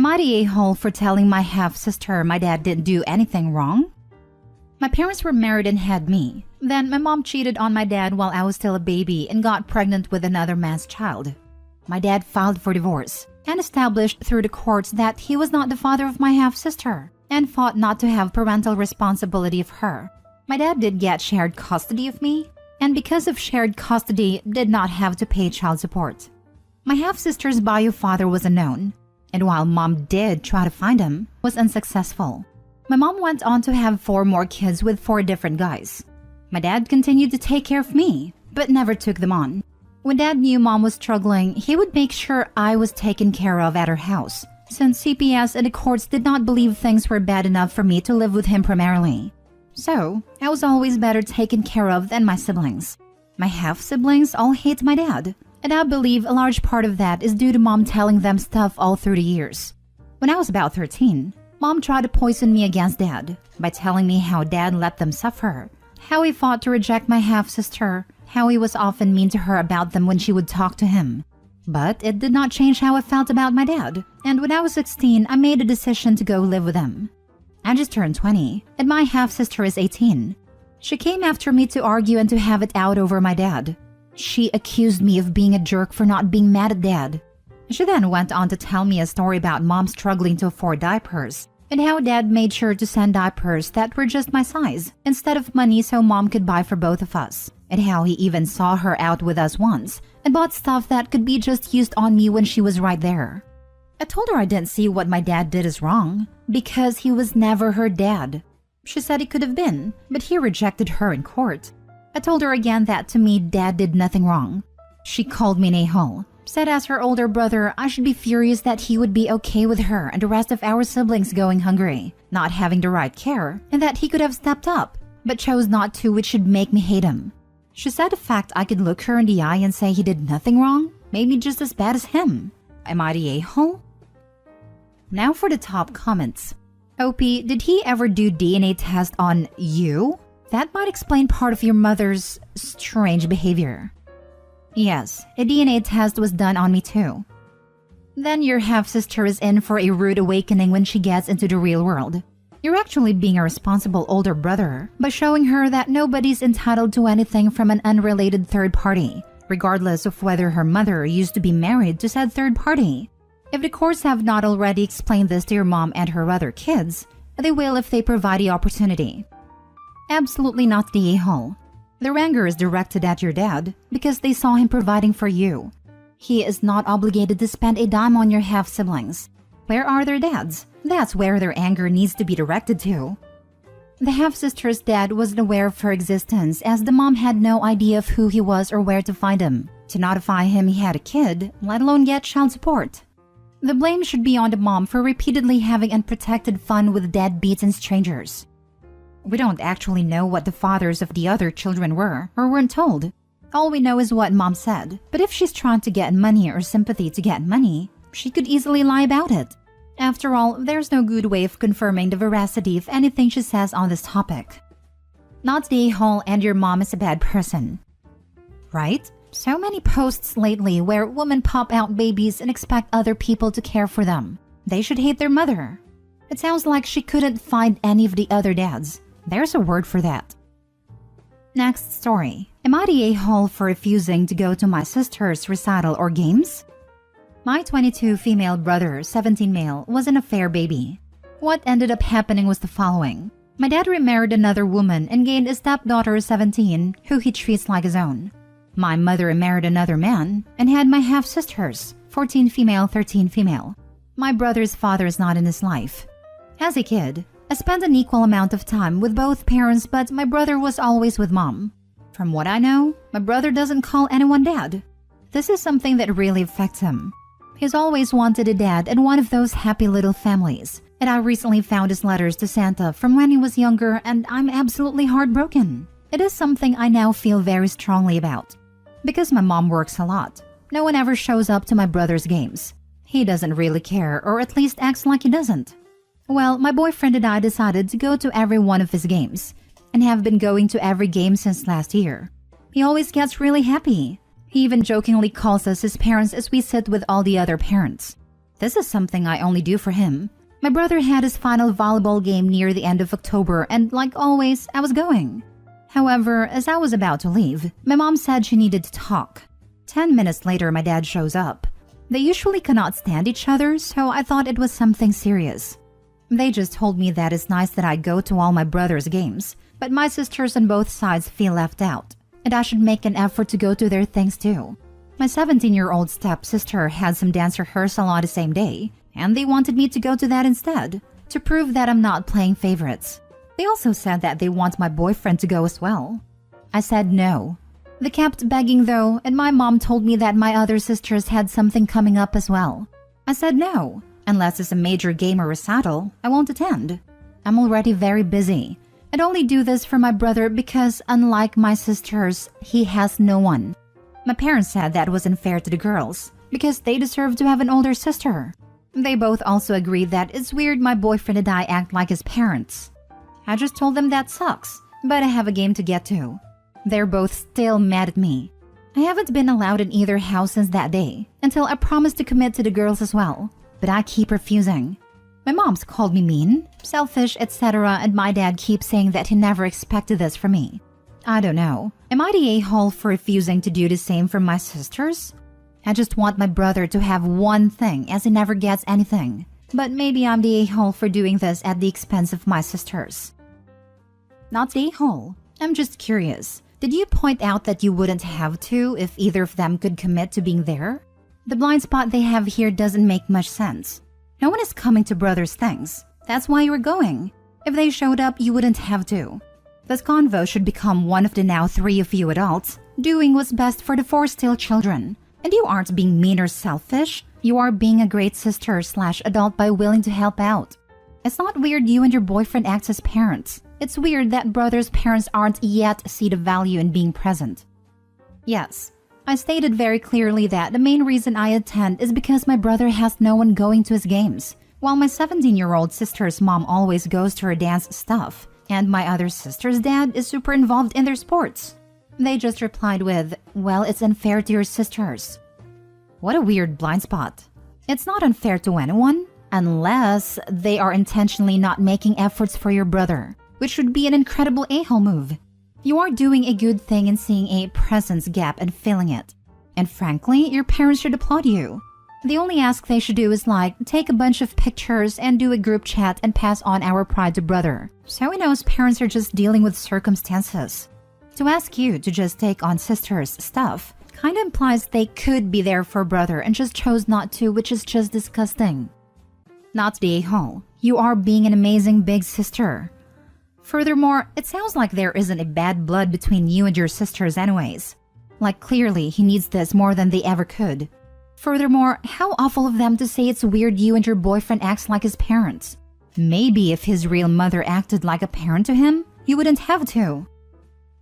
I the a-hole for telling my half-sister my dad didn't do anything wrong? My parents were married and had me. Then my mom cheated on my dad while I was still a baby and got pregnant with another man's child. My dad filed for divorce and established through the courts that he was not the father of my half-sister and fought not to have parental responsibility of her. My dad did get shared custody of me, and because of shared custody, did not have to pay child support. My half-sister's bio father was unknown, and while mom did try to find him, was unsuccessful. My mom went on to have 4 more kids with 4 different guys. My dad continued to take care of me, but never took them on. When dad knew mom was struggling, he would make sure I was taken care of at her house, since CPS and the courts did not believe things were bad enough for me to live with him primarily. So, I was always better taken care of than my siblings. My half-siblings all hate my dad, and I believe a large part of that is due to mom telling them stuff all through the years. When I was about 13, mom tried to poison me against dad by telling me how dad let them suffer, how he fought to reject my half-sister, how he was often mean to her about them when she would talk to him. But it did not change how I felt about my dad, and when I was 16, I made a decision to go live with him. I just turned 20, and my half-sister is 18. She came after me to argue and to have it out over my dad. She accused me of being a jerk for not being mad at dad. She then went on to tell me a story about mom struggling to afford diapers, and how dad made sure to send diapers that were just my size, instead of money so mom could buy for both of us, and how he even saw her out with us once, and bought stuff that could be just used on me when she was right there. I told her I didn't see what my dad did as wrong, because he was never her dad. She said he could have been, but he rejected her in court. I told her again that to me, dad did nothing wrong. She called me an a-hole, said as her older brother I should be furious that he would be okay with her and the rest of our siblings going hungry, not having the right care, and that he could have stepped up, but chose not to, which should make me hate him. She said the fact I could look her in the eye and say he did nothing wrong made me just as bad as him. Am I the a-hole? Now for the top comments. OP, did he ever do DNA test on you? That might explain part of your mother's strange behavior. Yes, a DNA test was done on me too. Then your half-sister is in for a rude awakening when she gets into the real world. You're actually being a responsible older brother by showing her that nobody's entitled to anything from an unrelated third party, regardless of whether her mother used to be married to said third party. If the courts have not already explained this to your mom and her other kids, they will if they provide the opportunity. Absolutely not the a-hole. Their anger is directed at your dad because they saw him providing for you. He is not obligated to spend a dime on your half-siblings. Where are their dads? That's where their anger needs to be directed to. The half-sister's dad wasn't aware of her existence as the mom had no idea of who he was or where to find him, to notify him he had a kid, let alone get child support. The blame should be on the mom for repeatedly having unprotected fun with deadbeats and strangers. We don't actually know what the fathers of the other children were or weren't told. All we know is what mom said, but if she's trying to get money or sympathy to get money, she could easily lie about it. After all, there's no good way of confirming the veracity of anything she says on this topic. Not the a-hole and your mom is a bad person. Right? So many posts lately where women pop out babies and expect other people to care for them. They should hate their mother. It sounds like she couldn't find any of the other dads. There's a word for that. Next story. Am I the a-hole for refusing to go to my sister's recital or games? My 22 female brother, 17 male, was an affair baby. What ended up happening was the following. My dad remarried another woman and gained a stepdaughter, 17, who he treats like his own. My mother married another man and had my half-sisters, 14 female, 13 female. My brother's father is not in his life. As a kid, I spent an equal amount of time with both parents, but my brother was always with mom. From what I know, my brother doesn't call anyone dad. This is something that really affects him. He's always wanted a dad and one of those happy little families, and I recently found his letters to Santa from when he was younger, and I'm absolutely heartbroken. It is something I now feel very strongly about. Because my mom works a lot, no one ever shows up to my brother's games. He doesn't really care, or at least acts like he doesn't. Well, my boyfriend and I decided to go to every one of his games, and have been going to every game since last year. He always gets really happy. He even jokingly calls us his parents as we sit with all the other parents. This is something I only do for him. My brother had his final volleyball game near the end of October, and like always, I was going. However, as I was about to leave, my mom said she needed to talk. 10 minutes later, my dad shows up. They usually cannot stand each other, so I thought it was something serious. They just told me that it's nice that I go to all my brother's games, but my sisters on both sides feel left out, and I should make an effort to go to their things too. My 17-year-old stepsister had some dance rehearsal on the same day, and they wanted me to go to that instead, to prove that I'm not playing favorites. They also said that they want my boyfriend to go as well. I said no. They kept begging though, and my mom told me that my other sisters had something coming up as well. I said no. Unless it's a major game or recital, I won't attend. I'm already very busy. I'd only do this for my brother because, unlike my sisters, he has no one. My parents said that was unfair to the girls, because they deserve to have an older sister. They both also agreed that it's weird my boyfriend and I act like his parents. I just told them that sucks, but I have a game to get to. They're both still mad at me. I haven't been allowed in either house since that day, until I promised to commit to the girls as well, but I keep refusing. My mom's called me mean, selfish, etc., and my dad keeps saying that he never expected this from me. I don't know. Am I the a-hole for refusing to do the same for my sisters? I just want my brother to have one thing as he never gets anything. But maybe I'm the a-hole for doing this at the expense of my sisters. Not the a-hole. I'm just curious. Did you point out that you wouldn't have to if either of them could commit to being there? The blind spot they have here doesn't make much sense. No one is coming to brothers' things. That's why you were going. If they showed up, you wouldn't have to. This convo should become one of the now 3 of you adults doing what's best for the 4 still children. And you aren't being mean or selfish. You are being a great sister/adult by willing to help out. It's not weird you and your boyfriend act as parents. It's weird that brothers' parents aren't yet see the value in being present. Yes, I stated very clearly that the main reason I attend is because my brother has no one going to his games, while my 17-year-old sister's mom always goes to her dance stuff, and my other sister's dad is super involved in their sports. They just replied with, well, it's unfair to your sisters. What a weird blind spot. It's not unfair to anyone, unless they are intentionally not making efforts for your brother, which would be an incredible a-hole move. You are doing a good thing in seeing a presence gap and filling it. And frankly, your parents should applaud you. The only ask they should do is take a bunch of pictures and do a group chat and pass on our pride to brother, so he knows parents are just dealing with circumstances. To ask you to just take on sister's stuff kinda implies they could be there for brother and just chose not to, which is just disgusting. Not the a-hole. You are being an amazing big sister. Furthermore, it sounds like there isn't a bad blood between you and your sisters anyways. Clearly, he needs this more than they ever could. Furthermore, how awful of them to say it's weird you and your boyfriend acts like his parents. Maybe if his real mother acted like a parent to him, you wouldn't have to.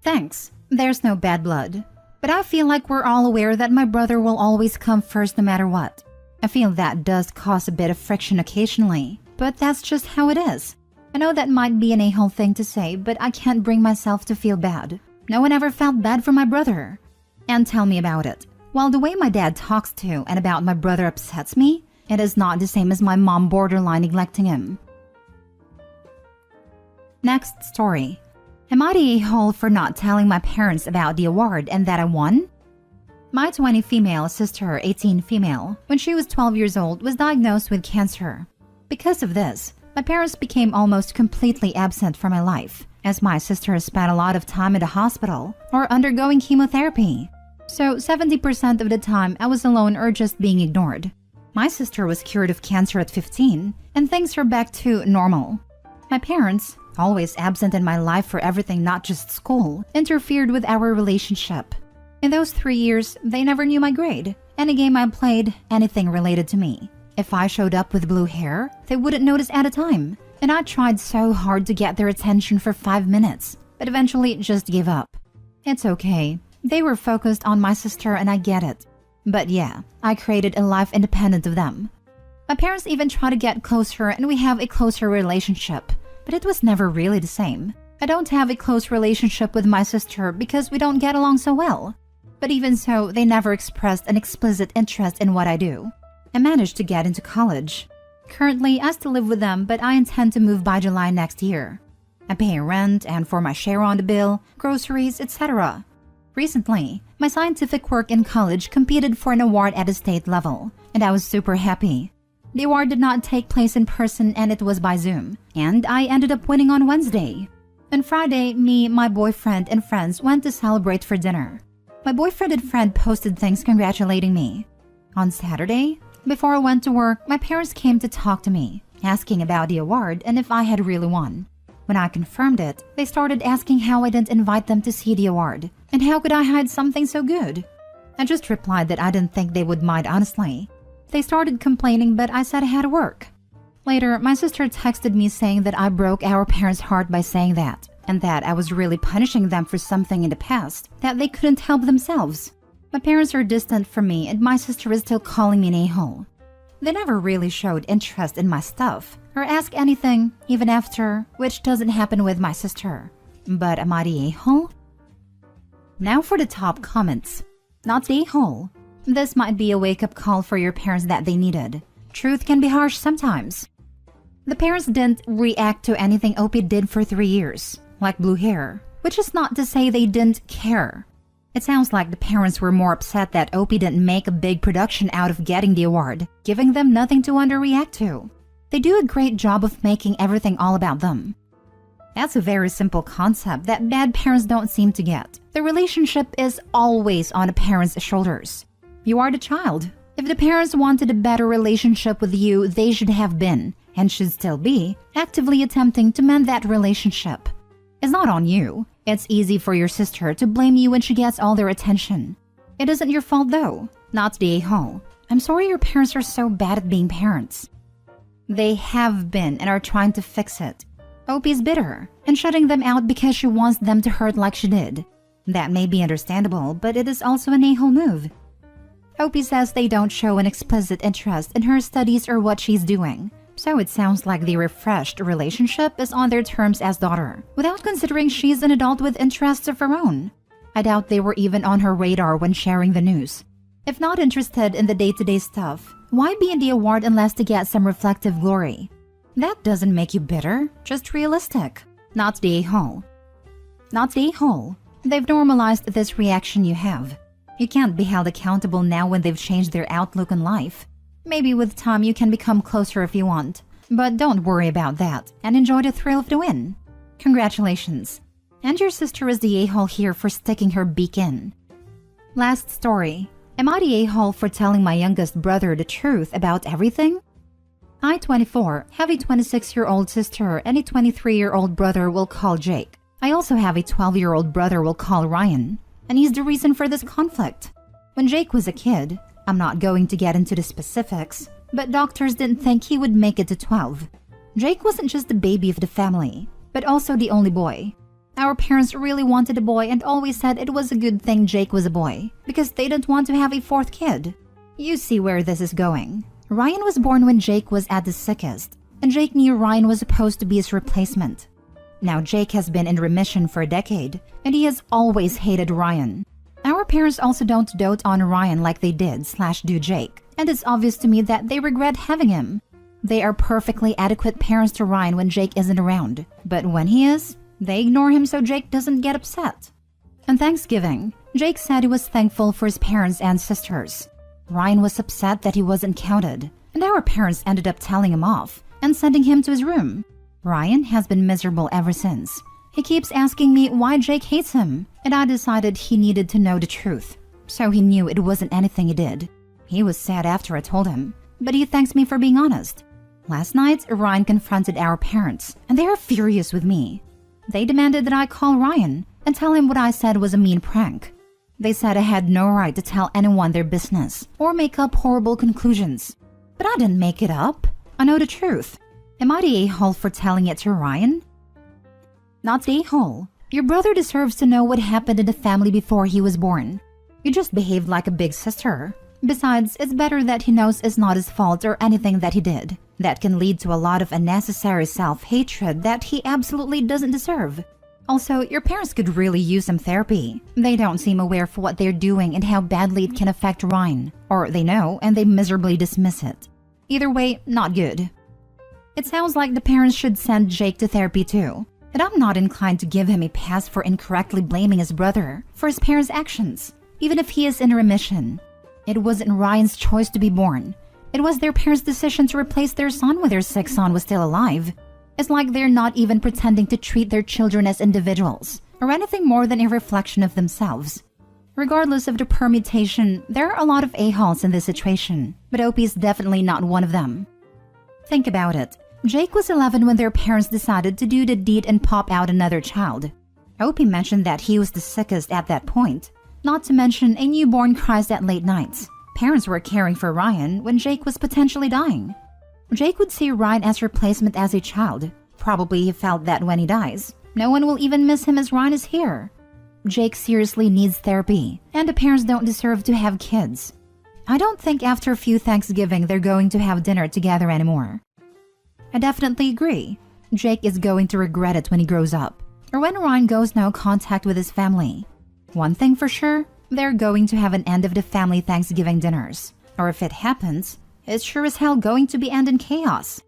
Thanks. There's no bad blood. But I feel like we're all aware that my brother will always come first no matter what. I feel that does cause a bit of friction occasionally, but that's just how it is. I know that might be an a-hole thing to say, but I can't bring myself to feel bad. No one ever felt bad for my brother. And tell me about it. While the way my dad talks to and about my brother upsets me, it is not the same as my mom borderline neglecting him. Next story. Am I the a-hole for not telling my parents about the award and that I won? My 20 female sister, 18 female, when she was 12 years old, was diagnosed with cancer. Because of this, my parents became almost completely absent from my life, as my sister spent a lot of time in the hospital or undergoing chemotherapy. So 70% of the time I was alone or just being ignored. My sister was cured of cancer at 15, and things are back to normal. My parents, always absent in my life for everything not just school, interfered with our relationship. In those 3 years, they never knew my grade, any game I played, anything related to me. If I showed up with blue hair, they wouldn't notice at a time, and I tried so hard to get their attention for 5 minutes, but eventually just gave up. It's okay. They were focused on my sister and I get it. But yeah, I created a life independent of them. My parents even try to get closer and we have a closer relationship, but it was never really the same. I don't have a close relationship with my sister because we don't get along so well. But even so, they never expressed an explicit interest in what I do. I managed to get into college. Currently, I still live with them, but I intend to move by July next year. I pay rent and for my share on the bill, groceries, etc. Recently, my scientific work in college competed for an award at the state level, and I was super happy. The award did not take place in person and it was by Zoom, and I ended up winning on Wednesday. On Friday, me, my boyfriend, and friends went to celebrate for dinner. My boyfriend and friend posted things congratulating me. On Saturday, before I went to work, my parents came to talk to me, asking about the award and if I had really won. When I confirmed it, they started asking how I didn't invite them to see the award, and how could I hide something so good? I just replied that I didn't think they would mind honestly. They started complaining, but I said I had to work. Later, my sister texted me saying that I broke our parents' heart by saying that, and that I was really punishing them for something in the past that they couldn't help themselves. My parents are distant from me and my sister is still calling me an a-hole. They never really showed interest in my stuff or ask anything even after, which doesn't happen with my sister. But am I the a-hole? Now for the top comments. Not the a-hole. This might be a wake-up call for your parents that they needed. Truth can be harsh sometimes. The parents didn't react to anything Opie did for 3 years, like blue hair, which is not to say they didn't care. It sounds like the parents were more upset that Opie didn't make a big production out of getting the award, giving them nothing to underreact to. They do a great job of making everything all about them. That's a very simple concept that bad parents don't seem to get. The relationship is always on a parent's shoulders. You are the child. If the parents wanted a better relationship with you, they should have been, and should still be, actively attempting to mend that relationship. It's not on you. It's easy for your sister to blame you when she gets all their attention. It isn't your fault though, not the a-hole. I'm sorry your parents are so bad at being parents. They have been and are trying to fix it. Opie's bitter and shutting them out because she wants them to hurt like she did. That may be understandable, but it is also an a-hole move. Opie says they don't show an explicit interest in her studies or what she's doing. So it sounds like the refreshed relationship is on their terms as daughter, without considering she's an adult with interests of her own. I doubt they were even on her radar when sharing the news. If not interested in the day-to-day stuff, why be in the award unless to get some reflective glory? That doesn't make you bitter, just realistic. Not the a-hole. Not the a-hole. They've normalized this reaction you have. You can't be held accountable now when they've changed their outlook on life. Maybe with time you can become closer if you want, but don't worry about that and enjoy the thrill of the win. Congratulations. And your sister is the a-hole here for sticking her beak in. Last story. Am I the a-hole for telling my youngest brother the truth about everything? I, 24, have a 26-year-old sister and a 23-year-old brother we'll call Jake. I also have a 12-year-old brother we'll call Ryan, and he's the reason for this conflict. When Jake was a kid, I'm not going to get into the specifics, but doctors didn't think he would make it to 12. Jake wasn't just the baby of the family, but also the only boy. Our parents really wanted a boy and always said it was a good thing Jake was a boy, because they didn't want to have a fourth kid. You see where this is going. Ryan was born when Jake was at his sickest, and Jake knew Ryan was supposed to be his replacement. Now Jake has been in remission for a decade, and he has always hated Ryan. Our parents also don't dote on Ryan like they did/do Jake, and it's obvious to me that they regret having him. They are perfectly adequate parents to Ryan when Jake isn't around, but when he is, they ignore him so Jake doesn't get upset. On Thanksgiving, Jake said he was thankful for his parents and sisters. Ryan was upset that he wasn't counted, and our parents ended up telling him off and sending him to his room. Ryan has been miserable ever since. He keeps asking me why Jake hates him, and I decided he needed to know the truth. So he knew it wasn't anything he did. He was sad after I told him, but he thanks me for being honest. Last night, Ryan confronted our parents, and they are furious with me. They demanded that I call Ryan and tell him what I said was a mean prank. They said I had no right to tell anyone their business or make up horrible conclusions. But I didn't make it up. I know the truth. Am I the a-hole for telling it to Ryan? Not the a-hole. Your brother deserves to know what happened in the family before he was born. You just behaved like a big sister. Besides, it's better that he knows it's not his fault or anything that he did. That can lead to a lot of unnecessary self-hatred that he absolutely doesn't deserve. Also, your parents could really use some therapy. They don't seem aware of what they're doing and how badly it can affect Ryan. Or they know and they miserably dismiss it. Either way, not good. It sounds like the parents should send Jake to therapy too. And I'm not inclined to give him a pass for incorrectly blaming his brother for his parents' actions, even if he is in remission. It wasn't Ryan's choice to be born. It was their parents' decision to replace their son when their sick son was still alive. It's like they're not even pretending to treat their children as individuals, or anything more than a reflection of themselves. Regardless of the permutation, there are a lot of a-holes in this situation, but Opie is definitely not one of them. Think about it. Jake was 11 when their parents decided to do the deed and pop out another child. Opie mentioned that he was the sickest at that point, not to mention a newborn cries at late nights. Parents were caring for Ryan when Jake was potentially dying. Jake would see Ryan as replacement as a child. Probably he felt that when he dies, no one will even miss him as Ryan is here. Jake seriously needs therapy, and the parents don't deserve to have kids. I don't think after a few Thanksgiving they're going to have dinner together anymore. I definitely agree. Jake is going to regret it when he grows up, or when Ryan goes no contact with his family. One thing for sure, they're going to have an end of the family Thanksgiving dinners. Or if it happens, it's sure as hell going to be end in chaos.